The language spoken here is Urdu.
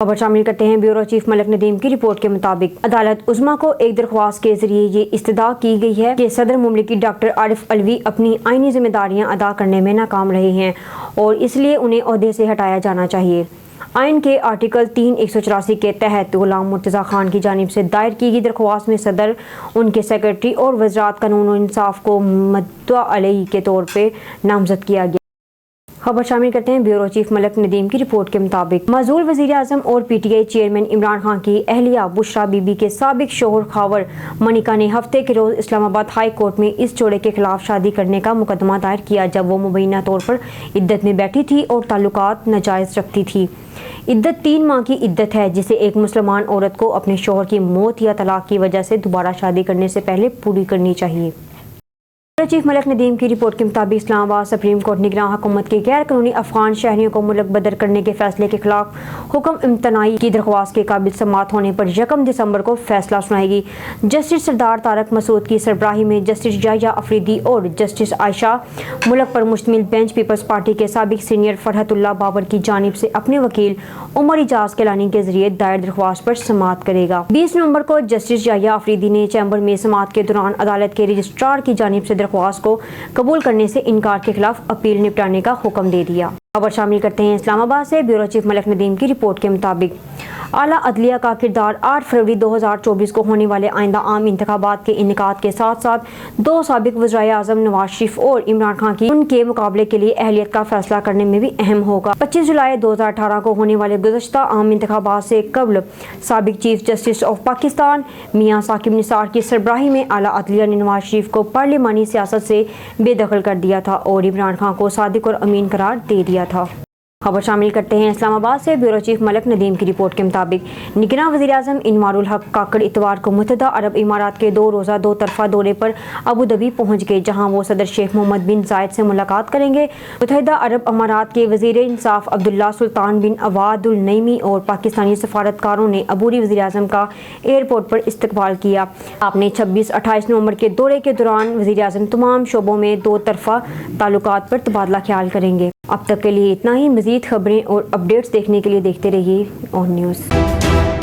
خبر شامل کرتے ہیں۔ بیورو چیف ملک ندیم کی رپورٹ کے مطابق عدالت عظمیٰ کو ایک درخواست کے ذریعے یہ استدعا کی گئی ہے کہ صدر مملکت ڈاکٹر عارف علوی اپنی آئینی ذمہ داریاں ادا کرنے میں ناکام رہے ہیں اور اس لیے انہیں عہدے سے ہٹایا جانا چاہیے۔ آئین کے آرٹیکل 3-184 کے تحت غلام مرتضیٰ خان کی جانب سے دائر کی گئی درخواست میں صدر، ان کے سیکرٹری اور وزارت قانون و انصاف کو مدعو علیہ کے طور پہ نامزد کیا گیا۔ خبر شامل کرتے ہیں۔ بیورو چیف ملک ندیم کی رپورٹ کے مطابق معزول وزیر اعظم اور P T I chairman Imran Khan کی اہلیہ بشرا بی بی کے سابق شوہر خاور منیکا نے ہفتے کے روز اسلام آباد ہائی کورٹ میں اس جوڑے کے خلاف شادی کرنے کا مقدمہ دائر کیا جب وہ مبینہ طور پر عدت میں بیٹھی تھی اور تعلقات ناجائز رکھتی تھی۔ عدت 3 ماہ کی عدت ہے جسے ایک مسلمان عورت کو اپنے شوہر کی موت یا طلاق کی وجہ سے دوبارہ شادی کرنے سے پہلے پوری کرنی چاہیے۔ چیف ملک ندیم کی رپورٹ کے مطابق اسلام آباد سپریم کورٹ نگراں حکومت کے غیر قانونی افغان شہریوں کو ملک بدر کرنے کے فیصلے کے خلاف حکم امتناعی کی درخواست کے قابل سماعت ہونے پر 1 دسمبر کو فیصلہ سنائے گی۔ جسٹس سردار طارق مسعود کی سربراہی میں جسٹس یحییٰ افریدی اور جسٹس عائشہ ملک پر مشتمل بینچ پیپلز پارٹی کے سابق سینئر فرحت اللہ بابر کی جانب سے اپنے وکیل عمر اجاز کیلانی کے ذریعے دائر درخواست پر سماعت کرے گا۔ 20 نومبر کو جسٹس یحییٰ افریدی نے چیمبر میں سماعت کے دوران عدالت کے رجسٹرار کی جانب سے درخواست کو قبول کرنے سے انکار کے خلاف اپیل نپٹانے کا حکم دے دیا۔ خبر شامل کرتے ہیں اسلام آباد سے۔ بیورو چیف ملک ندیم کی رپورٹ کے مطابق اعلیٰ عدلیہ کا کردار 8 فروری 2024 کو ہونے والے آئندہ عام انتخابات کے انعقاد کے ساتھ ساتھ 2 سابق وزرائے اعظم نواز شریف اور عمران خان کی ان کے مقابلے کے لیے اہلیت کا فیصلہ کرنے میں بھی اہم ہوگا۔ 25 جولائی 2018 کو ہونے والے گزشتہ عام انتخابات سے قبل سابق چیف جسٹس آف پاکستان میاں ثاقب نثار کی سربراہی میں اعلیٰ عدلیہ نے نواز شریف کو پارلیمانی سیاست سے بے دخل کر دیا تھا اور عمران خان کو صادق اور امین قرار دے دیا تھا۔ خبر شامل کرتے ہیں اسلام آباد سے۔ بیورو چیف ملک ندیم کی رپورٹ کے مطابق نگراں وزیر اعظم انوار الحق کاکڑ اتوار کو متحدہ عرب امارات کے 2 روزہ 2 طرفہ دورے پر ابوظہبی پہنچ گئے جہاں وہ صدر شیخ محمد بن زائد سے ملاقات کریں گے۔ متحدہ عرب امارات کے وزیر انصاف عبداللہ سلطان بن عواد النعیمی اور پاکستانی سفارتکاروں نے عبوری وزیر اعظم کا ایئرپورٹ پر استقبال کیا۔ آپ نے 26-28 نومبر کے دورے کے دوران وزیر اعظم تمام شعبوں میں 2 طرفہ تعلقات پر تبادلہ خیال کریں گے۔ اب تک کے لیے اتنا ہی۔ مزید خبریں اور اپڈیٹس دیکھنے کے لیے دیکھتے رہیے اون نیوز۔